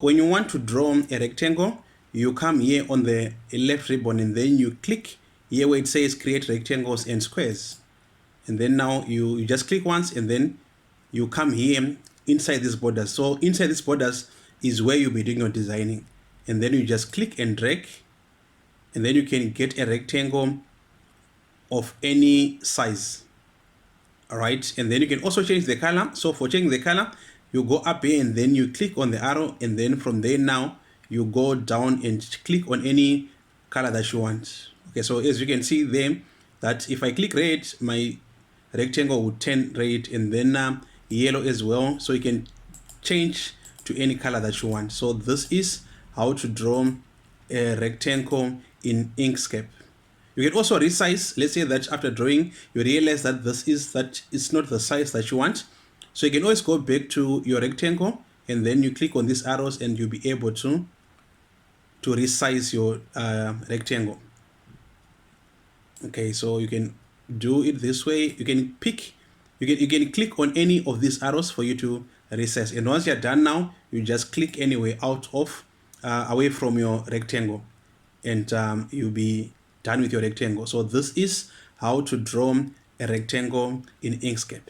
When you want to draw a rectangle, you come here on the left ribbon and then you click here where it says create rectangles and squares. And then now you just click once and then you come here inside these borders. So inside these borders is where you'll be doing your designing. And then you just click and drag, and then you can get a rectangle of any size. All right, and then you can also change the color. So for changing the color, you go up here and then you click on the arrow, and then from there now you go down and click on any color that you want. Okay, so as you can see there, that if I click red, my rectangle would turn red, and then yellow as well. So you can change to any color that you want. So this is how to draw a rectangle in Inkscape. You can also resize. Let's say that after drawing you realize that it's not the size that you want, so you can always go back to your rectangle and then you click on these arrows and you'll be able to resize your rectangle. Okay, so you can do it this way. You can click on any of these arrows for you to resize, and once you're done now, you just click anywhere out of away from your rectangle, and you'll be done with your rectangle. So this is how to draw a rectangle in Inkscape.